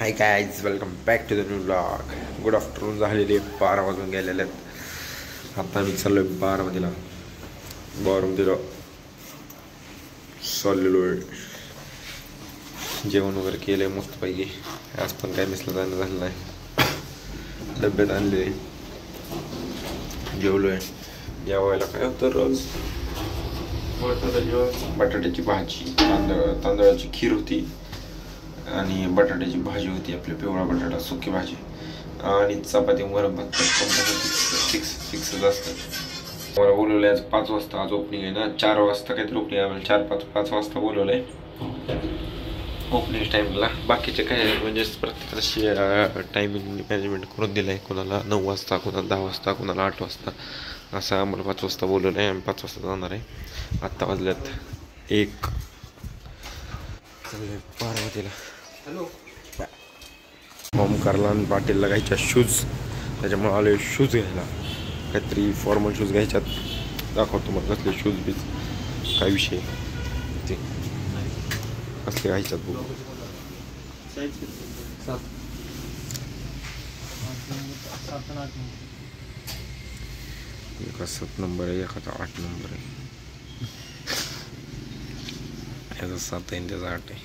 High guys, welcome back to the new blog. Good afternoon. झालेले 12 वाजून गेलेले आहेत. आता आम्ही चाललो आहे बारामतीला चाललेलो आहे. जेवण वगैरे केलं आहे मस्तपैकी. आज पण काय मिसलं जाणं झालं नाही. डब्यात आणले, जेवलो आहे. जेवायला काय होतं रोज जेवण, बटाट्याची भाजी, तांदळाची खीर होती आणि बटाट्याची भाजी होती, आपली पिवळा बटाटा सुकी भाजी आणि चपाती वरण भात. फिक्सच असतं. मला बोलवलं आज 5 वाजता. आज ओपनिंग आहे ना, 4 वाजता काहीतरी ओपनिंग आहे. आम्हाला 5 वाजता बोलवलं आहे ओपनिंग टाईमला. बाकीचे काय म्हणजे प्रत्येकाशी टायमिंग मॅनेजमेंट करून दिलं आहे. कोणाला 9 वाजता, कोणाला 10 वाजता, कोणाला 8 वाजता, असं आम्हाला 5 वाजता बोलवलं आहे. आम्ही 5 वाजता जाणार आहे. आत्ता वाजल्यात 1. चालले बारामतीला. हॅलो. ओमकारला आणि पाटीलला घ्यायच्या शूज, त्याच्यामुळे आले शूज घ्यायला. काहीतरी फॉर्मल शूज घ्यायच्यात. दाखवतो मग कसले शूज बीज, काय विषय ते कसले घ्यायच्यात बघू. 7 नंबर आहे, एखादा 8 नंबर आहे. याचा 7 आहे, त्याचा 8 आहे.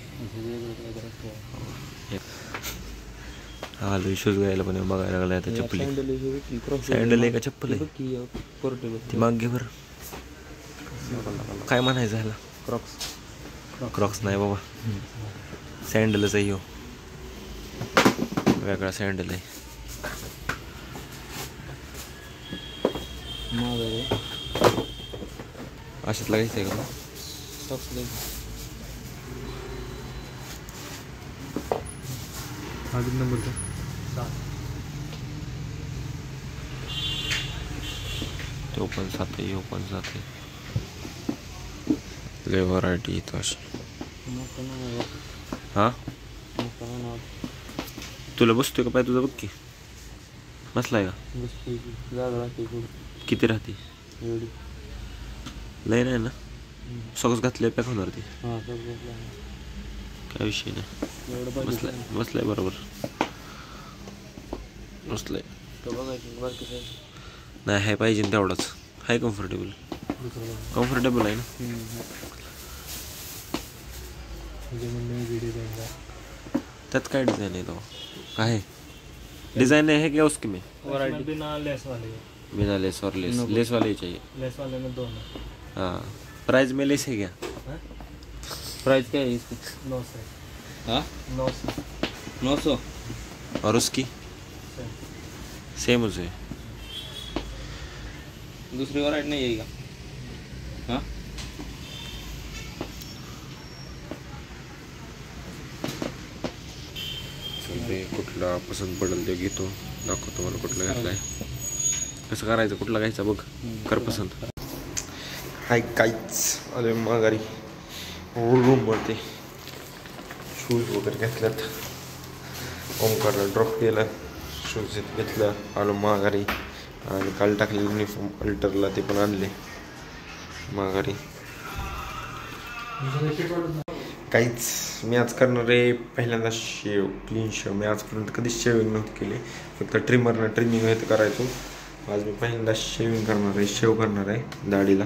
आलो शूज घ्यायला, पण बघायला लागला आता चप्पल. सँडल आहे का चप्पल आहे ती? मागे बरं काय म्हणायचं ह्याला? क्रॉक्स नाही बाबा, सँडलच आहे. हो, वेगळा सँडल आहे. अशात लागायचं आहे का? अजून नंबर तो पण 7 आहे, हो पण 7 आहे. लय व्हरायटी इथं अशी. हा, तुला बसतोय का पाय तुझा? बघ की बसलाय का? किती राहते? लय नाही ना? सॉक्स घातले पॅक होणार ती. काय विषय नाही. बसलाय बरोबर बसलाय. नाही आहे पाहिजे तेवढाच. आहे कम्फर्टेबल आहे ना. त्यात काय डिझाईन आहे? तो काय डिज़ाइन है क्या उसके में? बिना लेस वाले और लेस वाले चाहिए. लेस वाले में 2 है. हाँ, प्राइस में लेस है क्या? प्राइस क्या है इसकी? 900. हाँ 900. और उसकी सेम उसे. दूसरी वैरायटी नहीं है क्या? हाँ कुठला पसंत पडेल ते घेतो. दाखवतो मला कुठला घ्यायचा आहे. कसं करायचं, कुठला घ्यायचा बघ, कर पसंत. हाय काहीच आले माघारी रूमवरती. शूज वगैरे घेतल्यात. ओमकारला ड्रॉप केलं, शूज घेतलं. आलो माघारी आणि काल टाकले युनिफॉर्म अल्टरला, ते पण आणले माघारी. काहीच मी आज करणार आहे पहिल्यांदा शेव, क्लीन शेव. मी आजपर्यंत कधीच शेविंग नव्हती केली, फक्त ट्रिमरनं ट्रिमिंग हे करायचो. आज मी पहिल्यांदा शेविंग करणार आहे, शेव करणार आहे दाढीला.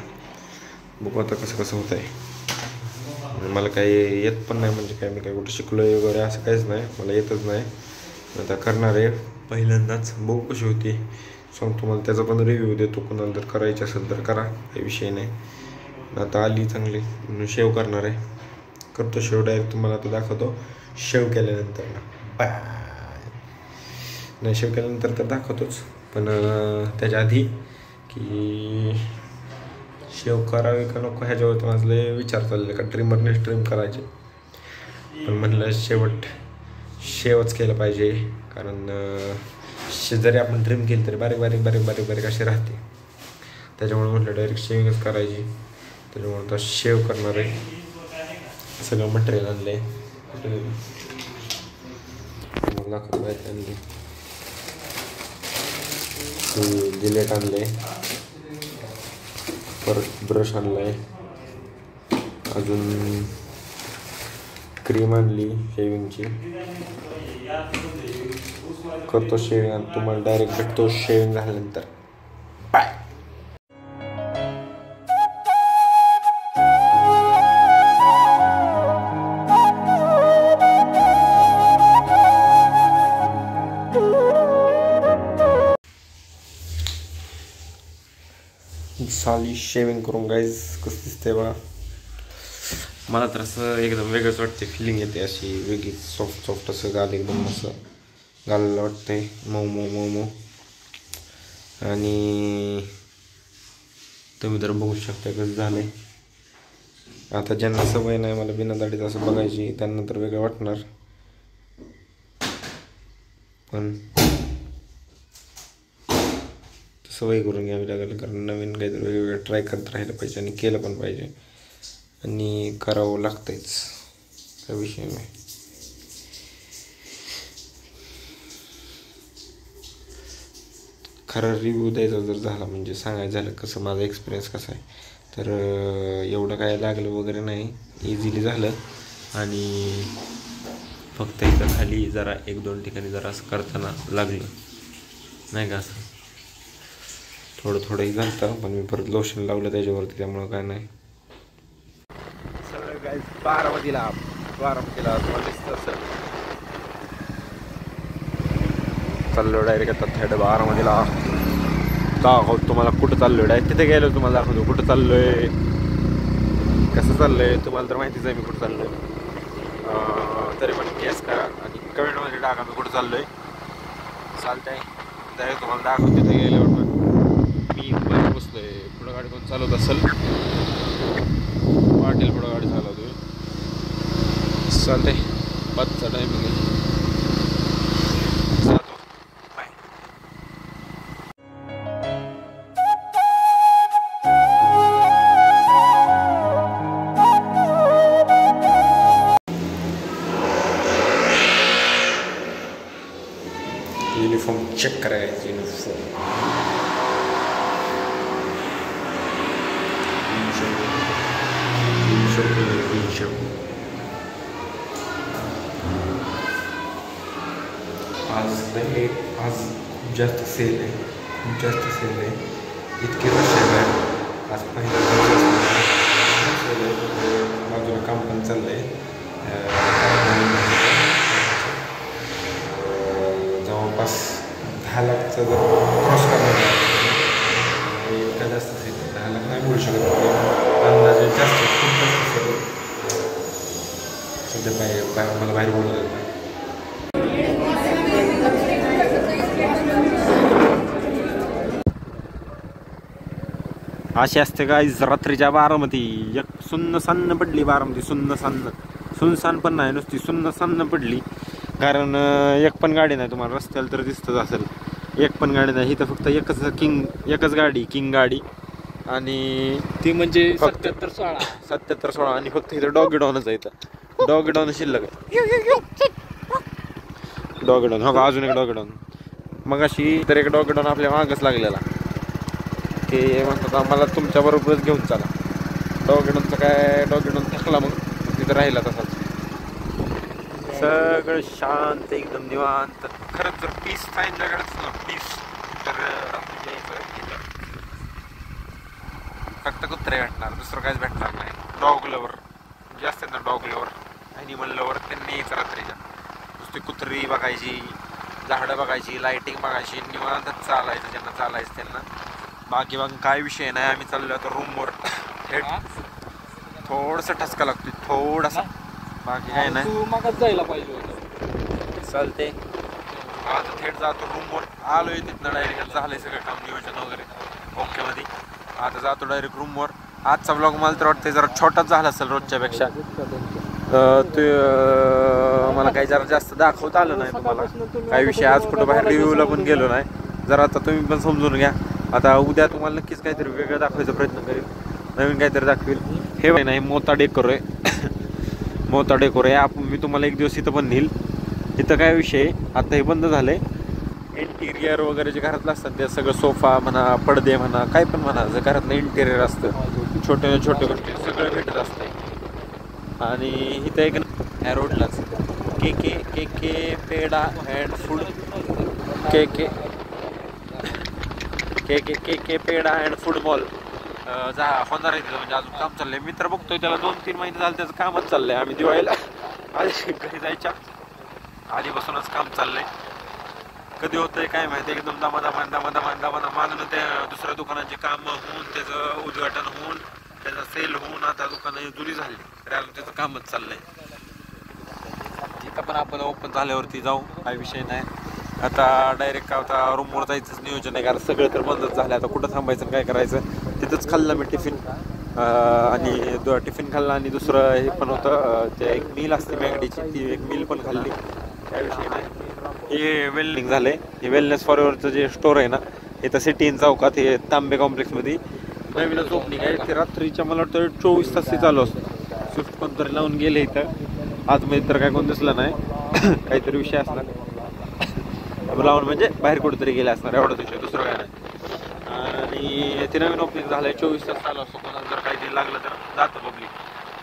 बघू आता कसं होत आहे. मला काही येत पण नाही, म्हणजे काय मी काय कुठं शिकलो वगैरे असं काहीच नाही, मला येतच नाही. आता करणार आहे पहिल्यांदाच. बघू कशी होती सांगतो. मला त्याचा पण रिव्ह्यू देतो. कोणाला जर करायची असेल तर करा, काही विषय नाही. आता आली चांगली म्हणून शेव करणार आहे. करतो शेव डायरेक्ट तुम्हाला आता दाखवतो. शेव केल्यानंतर ना नाही, शेव केल्यानंतर तर दाखवतोच, पण त्याच्या आधी की शेव करावे का नको ह्याच्यावरती माझले विचार चालले. का ट्रिमरने ट्रिम करायचे, पण म्हणलं शेवच केलं पाहिजे. कारण जरी आपण ट्रिम केली तरी बारीक बारीक बारीक बारीक बारीक अशी राहते. त्याच्यामुळे म्हटलं डायरेक्ट शेविंगच करायची. त्याच्यामुळे आता शेव करणार आहे. सगळं मटेरियल आणले, दाखवतो माहिती आणली. जिलेट आणले, परत ब्रश आणलाय, अजून क्रीम आणली शेविंगची, करतो शेविंग आणि तुम्हाला डायरेक्ट भेटतो शेविंग झाल्यानंतर. बाय. साली शेविंग करून गाईज कसं दिसतंय बघा. मला तर असं एकदम वेगळंच वाटते, फिलिंग येते अशी वेगळी, सॉफ्ट सॉफ्ट असं गाल एकदम असं घालायला वाटतंय, मऊ मऊ मऊ मऊ. आणि तुम्ही तर बघू शकता कसं झालंय. आता ज्यांना सवय नाही मला बिना दाढीत असं बघायची त्यांना तर वेगळं वाटणार, पण सवय करून घ्यावी लागेल, कारण नवीन काहीतरी वेगवेगळं ट्राय करत राहिलं पाहिजे आणि केलं पण पाहिजे आणि करावं लागतंच, त्या विषय नाही. खरं रिव्ह्यू द्यायचा जर झाला म्हणजे सांगायचं झालं कसं माझा एक्सपिरियन्स कसा आहे, तर एवढं काय लागलं वगैरे नाही, इझिली झालं. आणि फक्त इथं खाली जरा 1-2 ठिकाणी जरा असं करताना लागलं नाही का, असं थोडंही झालं, पण मी परत लोशन लावलं त्याच्यावरती, त्यामुळं काय नाही. सगळं काय बारामतीला चाललो डायरेक्ट आता थेट बारामतीला. दाखवतो तुम्हाला कुठं चाललोय, डायरेक्ट तिथे गेलो तुम्हाला दाखवतो कुठं चाललोय, कसं चाललंय. तुम्हाला तर माहितीच आहे मी कुठं चाललोय, तरी पण गेस करा आणि कमेंटमध्ये टाका मी कुठं चाललोय. चालतंय डायरेक्ट तुम्हाला दाखवतो तिथे गेल्यावर. मी बरं बसलोय, पुढं गाडी कोण चालवत असेल, पाटील पुढं गाडी चालवतोय. चालतंय 5चा टायमिंग आहे. युनिफॉर्म चेक करायचं, युनिफॉर्म आज खूप जास्त सेल आहे, इतके वर्ष आहे. आज पहिला बाजूला काम पण चाललं आहे, जवळपास 10 लाखचं जर क्रॉस करणार इतका जास्त सेल, 10 लाख नाही बोलू शकत, अंदाजे जास्त खूप जास्त सेल सध्या मला बाहेर बोललं जातं. अशी असते काय रात्रीच्या बारामती, एक सुन्न पडली बारामती, सुनसान पण नाही, नुसती सुन्न पडली. कारण एक पण गाडी नाही, तुम्हाला रस्त्याला तर दिसतच असेल, एक पण गाडी नाही इथं, फक्त एकच गाडी, किंग गाडी, आणि ती म्हणजे 77-16 आणि फक्त इथं डॉगी डॉनच आहे. इथं डॉगी डॉन शिल्लक आहे, डॉगी डॉन हो का, अजून एक डॉगी डॉन. मग अशी तर एक डॉगी डॉन आपल्या मागच लागलेला, ते म्हणतात आम्हाला तुमच्याबरोबरच घेऊन चला. डॉगी डॉन थकला, मग तिथं राहिला तसाच. सगळं शांत एकदम निवांत. खरंच जर पीस पाहिजे पीस तर फक्त कुत्रे भेटणार, दुसरं काहीच भेटणार नाही. डॉग लवर जे असतात ना, डॉग लवर, ॲनिमल लवर, त्यांनी यायचं रात्रीच्या. नुसती कुत्री बघायची, झाडं बघायची, लाईटिंग बघायची, निवांत चालायचं ज्यांना चालायचं त्यांना. बाकी काय विषय नाही. आम्ही चाललो आता रूमवर थेट. थोडंसं ठसका लागतोय थोडासा, बाकी काय नाही. मागच जायला पाहिजे चालते. आता थेट जातो रूमवर. आलोय तिथनं डायरेक्ट झालंय सगळं काम, नियोजन वगैरे ओके मध्ये. आता जातो डायरेक्ट रूमवर. आजचा ब्लॉग मला तर वाटतं जरा छोटाच झाला असेल रोजच्यापेक्षा. ते मला काही जरा जास्त दाखवता आलं नाही तुम्हाला काही विषय. आज कुठं बाहेर रिव्ह्यूला पण गेलो नाही. जरा आता तुम्ही पण समजून घ्या. आता उद्या तुम्हाला नक्कीच काहीतरी वेगळं दाखवायचा प्रयत्न करेल, नवीन काहीतरी दाखवेल. हे नाही मोता डेकोर आहे मोता डेकोर आहे. आपण मी तुम्हाला एक दिवस इथं पण नेईल. इथं काय विषय, आता हे बंद झालं आहे. इंटिरियर वगैरे जे घरातलं असतात ते सगळं, सोफा म्हणा, पडदे म्हणा, काय पण म्हणा, जे घरातलं इंटिरियर असतं, छोटे छोटे गोष्टी सगळं भेटत असतं. आणि इथं एक ह्या रोडलाच के पेडा अँड फूड के पेडा अँड फुटबॉल होणार आहे तिथं. म्हणजे अजून काम चाललंय. मी तर बघतोय त्याला 2-3 महिने झाले त्याचं कामच चाललंय. आम्ही दिवाळीला आधी घरी जायच्या आधीपासूनच काम चाललंय. कधी होतंय काय माहिती. एकदम मागणं त्या दुसऱ्या दुकानाचे काम होऊन त्याचं उद्घाटन होऊन त्याचा सेल होऊन आता दुकानं जुरी झाली तर अजून त्याचं कामच चाललंय. तिथं पण आपण ओपन झाल्यावरती जाऊ, काही विषय नाही. आता डायरेक्ट आता रूमवर जायचंच नियोजन आहे, कारण सगळं तर बंदच झालं. आता कुठं थांबायचं काय करायचं. तिथंच खाल्लं मी टिफिन आणि टिफिन खाल्ला आणि दुसरं हे पण होतं ते एक मील असते मॅगडीची, ती एक मील पण खाल्ली. काय विषय नाही. हे वेल्डिंग झालं आहे. हे वेलनेस फॉरएव्हरचं जे स्टोर आहे ना, इथं सिटी इन चौकात हे तांबे कॉम्प्लेक्समध्ये नवीनच ओपनिंग आहे. ते रात्रीच्या मला वाटतं 24 तास चालू असतं. स्विफ्ट कोणतरी लावून गेले इथं. आतमध्ये तर काय कोण दिसलं नाही. काहीतरी विषय असणार लावून, म्हणजे बाहेर कुठेतरी गेले असणार, एवढाच विषय, दुसरं काय नाही. आणि ते नवीन ओपनिंग झालं आहे. 24 तास चालू असतो. कोणाला जर काही लागलं तर जातं पब्लिक.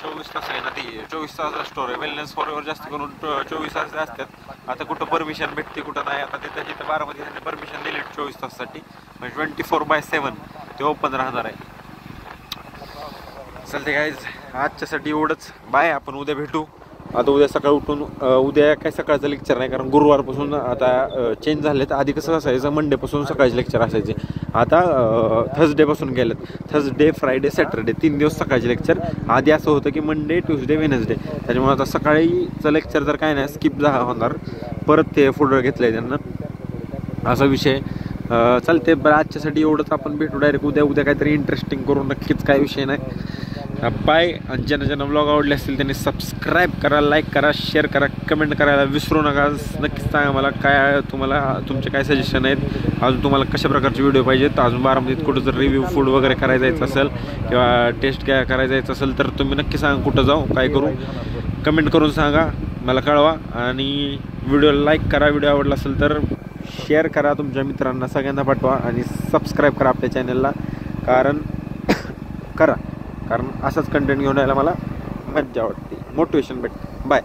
24 तास आहे ना, ती 24 तास स्टोर आहे. वेलनेस फॉरएव्हर जास्त करून 24 तास असतात. आता कुठं परमिशन भेटते कुठं नाही. आता तिथं बारामध्ये त्यांनी परमिशन दिली 24 तासासाठी, म्हणजे 24/7 ते ओपन राहणार आहे. चालते काय आजच्यासाठी एवढंच. बाय. आपण उद्या भेटू. आता उद्या सकाळी उठून उद्या काय सकाळचं लेक्चर नाही, कारण गुरुवारपासून आता चेंज झाले. तर आधी कसं असायचं, मंडेपासून सकाळचे लेक्चर असायचे. आता थर्सडेपासून गेलेत. थर्सडे, फ्रायडे, सॅटरडे 3 दिवस सकाळचे लेक्चर. आधी असं होतं की मंडे, ट्यूसडे, वेनसडे. त्याच्यामुळे आता सकाळीचं लेक्चर तर काय नाही, स्किप होणार. परत ते फोल्डर घेतलं आहे त्यांना, असा विषय. चालते बरं. आजच्यासाठी एवढंच. आपण भेटू डायरेक्ट उद्या काहीतरी इंटरेस्टिंग करून. नक्कीच काय विषय नाही. बाय. आणि ज्यांना ब्लॉग आवडले असतील त्यांनी सबस्क्राईब करा, लाईक करा, शेअर करा, कमेंट करायला विसरू नका. नक्कीच सांगा मला काय तुमचे काय सजेशन आहेत. अजून तुम्हाला कशा प्रकारचे व्हिडिओ पाहिजेत. अजून बारामतीत कुठं जर रिव्ह्यू फूड वगैरे करायचं जायचं असेल किंवा टेस्ट काय करायचं जायचं असेल तर तुम्ही नक्की सांगा कुठं जाऊ, काय करू. कमेंट करून सांगा, मला कळवा. आणि व्हिडिओला लाईक करा. व्हिडिओ आवडला असेल तर शेअर करा, तुमच्या मित्रांना सगळ्यांना पाठवा. आणि सबस्क्राईब करा आपल्या चॅनलला, कारण असाच कंटेंट घेऊन यायला मला मज्जा वाटते, मोटिवेशन भेटते. बाय.